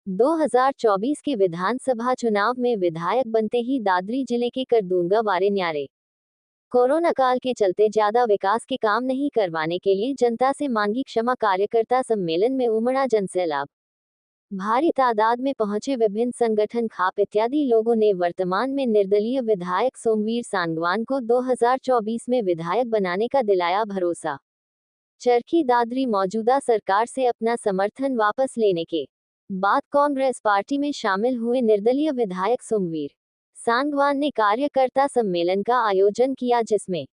2024 के विधानसभा चुनाव में विधायक बनते ही दादरी जिले के करदूंगा वारे न्यारे। कोरोना काल के चलते ज्यादा विकास के काम नहीं करवाने के लिए जनता से मांगी क्षमा। कार्यकर्ता सम्मेलन में उमड़ा जनसैलाब। भारी तादाद में पहुंचे विभिन्न संगठन, खाप इत्यादि लोगों ने वर्तमान में निर्दलीय विधायक सोमवीर सांगवान को 2024 में विधायक बनाने का दिलाया भरोसा। चरखी दादरी मौजूदा सरकार से अपना समर्थन वापस लेने के बाद कांग्रेस पार्टी में शामिल हुए निर्दलीय विधायक सोमवीर सांगवान ने कार्यकर्ता सम्मेलन का आयोजन किया, जिसमें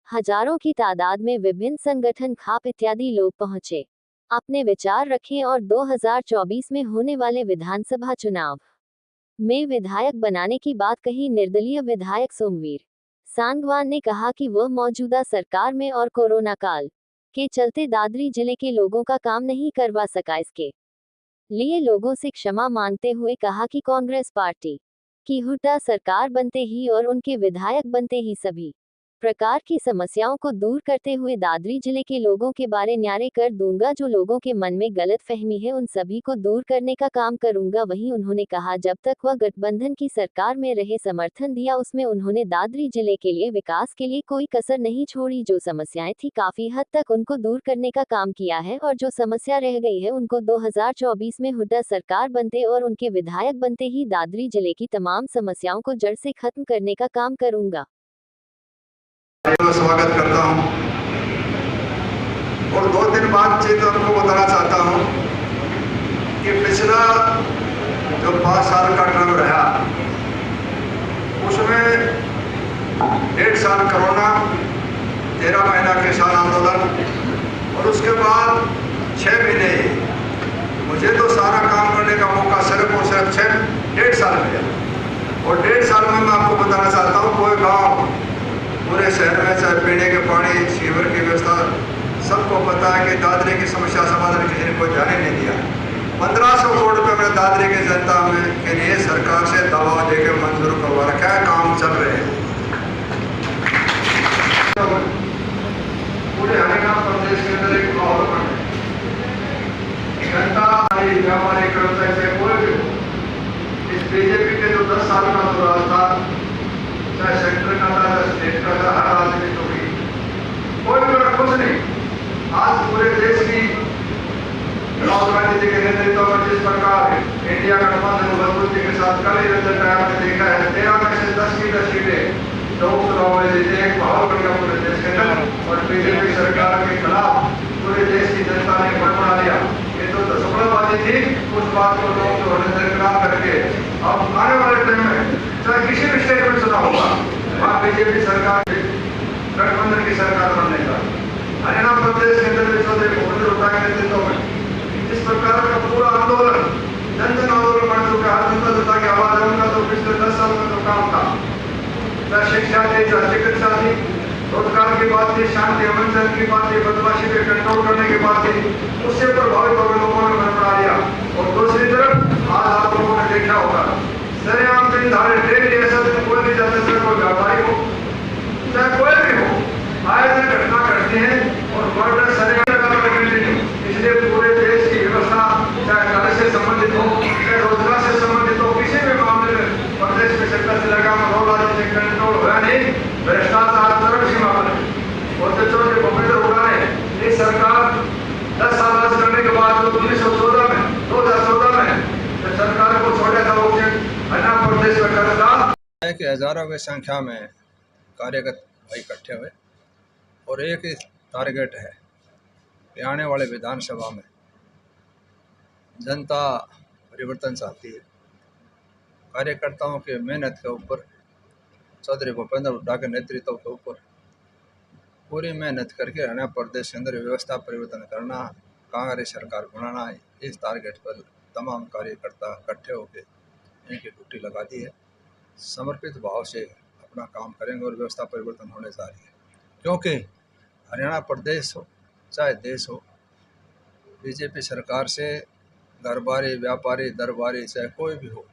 हजारों की तादाद में विभिन्न संगठन, खाप इत्यादि लोग पहुंचे, अपने विचार रखे और 2024 में होने वाले विधानसभा चुनाव में विधायक बनाने की बात कही। निर्दलीय विधायक सोमवीर सांगवान ने कहा कि वह मौजूदा सरकार में और कोरोना काल के चलते दादरी जिले के लोगों का काम नहीं करवा सका। इसके लिए लोगों से क्षमा मांगते हुए कहा कि कांग्रेस पार्टी की हुड्डा सरकार बनते ही और उनके विधायक बनते ही सभी प्रकार की समस्याओं को दूर करते हुए दादरी जिले के लोगों के बारे न्यारे कर दूंगा। जो लोगों के मन में गलत फहमी है उन सभी को दूर करने का काम करूंगा। वहीं उन्होंने कहा, जब तक वह गठबंधन की सरकार में रहे, समर्थन दिया, उसमें उन्होंने दादरी जिले के लिए विकास के लिए कोई कसर नहीं छोड़ी। जो समस्याएं थी काफी हद तक उनको दूर करने का काम किया है और जो समस्या रह गई है उनको 2024 में हुड्डा सरकार बनते और उनके विधायक बनते ही दादरी जिले की तमाम समस्याओं को जड़ से खत्म करने का काम करूंगा। स्वागत करता हूं और 2 दिन बातचीत आपको बताना चाहता हूं कि पिछला जो 5 साल का टर्म रहा उसमें 1.5 साल कोरोना, 13 महीना किसान आंदोलन और उसके बाद 6 महीने मुझे तो सारा काम करने का मौका सिर्फ और सिर्फ 1.5 साल मिला। और 1.5 साल में मैं आपको बताना चाहता हूँ, कोई गाँव पूरे शहर में चाहे पीने के पानी, सीवर की व्यवस्था, सबको पता है कि दादरी की समस्या समाधान किसी ने कोई ध्यान ही नहीं दिया। 1500 करोड़ रुपये मैंने दादरी की जनता में के लिए सरकार से दबाव देकर मंजूर करवा रखा है, काम चल रहे हैं। पूरे हरियाणा प्रदेश के अंदर एक माहौल बने, जनता व्यापारी कर्मचारी से कोई भी इस बीजेपी के जो 10 साल का जो राज था, चाहे सेंटर का था, स्टेट का था, हर आदमी को भी कोई भी कुछ नहीं। आज पूरे देश की राहुल गांधी जी के नेतृत्व में जिस प्रकार इंडिया गठबंधन मजबूती के साथ कल ही रिजल्ट आया, हमने देखा है 13 में से 10 की 10 सीटें लोकसभा में जीते, एक माहौल बन गया पूरे देश के अंदर। और बीजेपी सरकार के खिलाफ पूरे देश की जनता ने मत बना लिया। ये तो सफलबाजी थी, उस बात को लोग जो दरकिनार करके अब आने वाले टाइम में चाहे किसी भी स्टेट में चुनाव होगा, वहाँ बीजेपी सरकार गठबंधन की सरकार बनने का। हरियाणा प्रदेश के अंदर चौधरी भूपेंद्र हुड्डा के नेतृत्व में इस प्रकार का पूरा आंदोलन जन जन आंदोलन बन चुका है। जनता जनता की आवाज है, उनका तो पिछले 10 साल में जो काम था, चाहे शिक्षा थी, चाहे चिकित्सा थी, रोजगार की बात थी, शांति अमन चैन की बात थी, बदमाशी पे कंट्रोल करने की बात थी, उससे प्रभावित होकर लोगों ने मन बना लिया। और दूसरी तरफ आज आप लोगों ने देखा होगा, सरेआम दिन धारे डेली ऐसा दिन कोई नहीं जाता, चाहे कोई व्यापारी हो, चाहे कोई भी हो, आए दिन घटना करते हैं और मर्डर सरेआम कंटिन्यू। इसलिए पूरे देश की व्यवस्था, चाहे घर से संबंधित हो, चाहे रोजगार से संबंधित हो, किसी भी मामले में प्रदेश में सत्ता से लगा मनोराज्य से कंट्रोल हुआ नहीं, भ्रष्टाचार चरम सीमा पर है। और चौधरी भूपेंद्र हुड्डा ने ये सरकार 10 साल राज करने के बाद 2014 में जब सरकार को छोड़ा था, वो हरियाणा प्रदेश में कर था कि हजारों की संख्या में कार्यकर्ता इकट्ठे हुए और एक ही टारगेट है कि आने वाले विधानसभा में जनता परिवर्तन चाहती है। कार्यकर्ताओं के मेहनत के ऊपर, चौधरी भूपेंद्र हुड्डा के नेतृत्व के ऊपर पूरी मेहनत करके हरियाणा प्रदेश के अंदर व्यवस्था परिवर्तन करना, कांग्रेस सरकार बनाना, इस टारगेट पर तमाम कार्यकर्ता इकट्ठे होकर इनकी ड्यूटी लगा दी है। समर्पित भाव से अपना काम करेंगे और व्यवस्था परिवर्तन होने जा रही है। क्योंकि हरियाणा प्रदेश हो चाहे देश हो, बीजेपी सरकार से घरबारी, व्यापारी, दरबारी, चाहे कोई भी हो,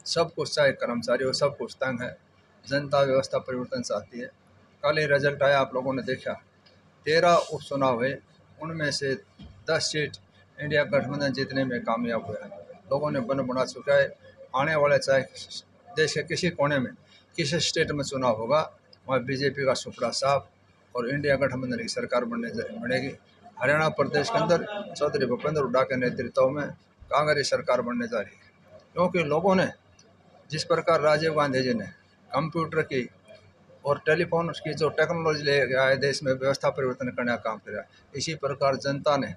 सब कुछ, चाहे कर्मचारी हो, सब कुछ तंग है। जनता व्यवस्था परिवर्तन चाहती है। कल ही रिजल्ट आया, आप लोगों ने देखा, 13 उपचुनाव हुए, उनमें से 10 सीट इंडिया गठबंधन जीतने में कामयाब हुआ है। लोगों ने बन बना चुका है। आने वाले चाहे देश के किसी कोने में, किसी स्टेट में चुनाव होगा, वहाँ बीजेपी का सुपड़ा साफ और इंडिया गठबंधन की सरकार बनेगी। हरियाणा प्रदेश के अंदर चौधरी भूपेंद्र हुड्डा के नेतृत्व में कांग्रेस सरकार बनने जा रही है, क्योंकि लोगों ने जिस प्रकार राजीव गांधी जी ने कंप्यूटर की और टेलीफोन की जो टेक्नोलॉजी ले आए, देश में व्यवस्था परिवर्तन करने का काम किया, इसी प्रकार जनता ने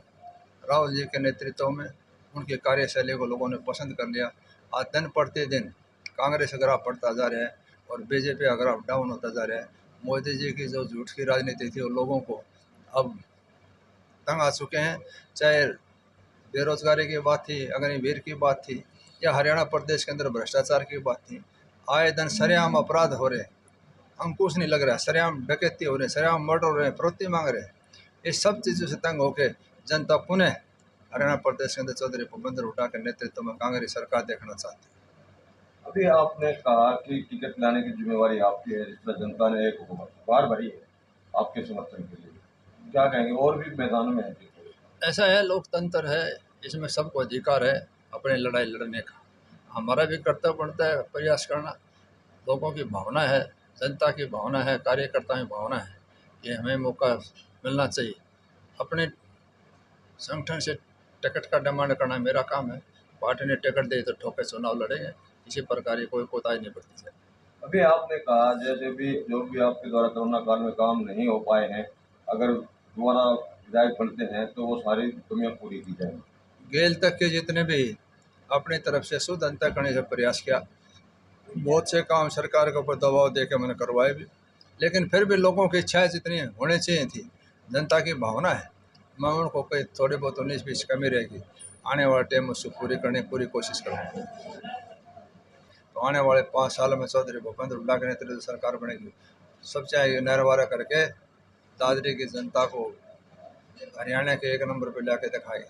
राहुल जी के नेतृत्व में उनकी कार्यशैली को लोगों ने पसंद कर लिया। आज दिन प्रतिदिन कांग्रेस का ग्राफ बढ़ता जा रहा है और बीजेपी का ग्राफ डाउन होता जा रहा है। मोदी जी की जो झूठ की राजनीति थी वो लोगों को अब तंग आ चुके हैं। चाहे बेरोजगारी की बात थी, अग्निवीर की बात थी, या हरियाणा प्रदेश के अंदर भ्रष्टाचार की बात थी, आए दिन सरेआम अपराध हो रहे, अंकुश नहीं लग रहा है, सरेआम डकैती हो रहे, सरेआम मर्डर हो रहे, प्रवृत्ति मांग रहे। इस सब चीज़ों से तंग होकर जनता पुनः हरियाणा प्रदेश के अंदर चौधरी भूपेंद्र हुड्डा के नेतृत्व में कांग्रेस सरकार देखना चाहती है। अभी आपने कहा कि टिकट लाने की जिम्मेवारी आपकी है, जिस तरह जनता ने एक बार भरी है आपके समर्थन के लिए, क्या कहेंगे? और भी मैदानों में है ऐसा है, लोकतंत्र है, इसमें सबको अधिकार है अपनी लड़ाई लड़ने का। हमारा भी कर्तव्य बनता है प्रयास करना। लोगों की भावना है, जनता की भावना है, कार्यकर्ताओं की भावना है कि हमें मौका मिलना चाहिए। अपने संगठन से टिकट का डिमांड करना मेरा काम है। पार्टी ने टिकट दे तो ठोके चुनाव लड़ेंगे, इसी प्रकार की कोई कोताही नहीं बरती है। अभी आपने कहा जैसे भी जो भी आपके द्वारा कोरोना काल में काम नहीं हो पाए हैं, अगर दोबारा विधायक बनते हैं तो वो सारी कमियां पूरी की जाएंगी। गेल तक के जितने भी अपनी तरफ से शुद्ध अंतर करने का प्रयास किया, बहुत से काम सरकार के ऊपर दबाव दे के मैंने करवाए भी, लेकिन फिर भी लोगों की इच्छाएं जितनी होनी चाहिए थी, जनता की भावना है, मैं उनको कोई थोड़ी बहुत 19-20 कमी रहेगी, आने वाले टाइम में उसको पूरी करने की पूरी कोशिश करूँगा। तो आने वाले 5 सालों में चौधरी भूपेंद्र हुड्डा के नेतृत्व सरकार बनेगी। सब चाहे नहरवारा करके दादरी की जनता को हरियाणा के 1 नंबर पर ला के दिखाएगी।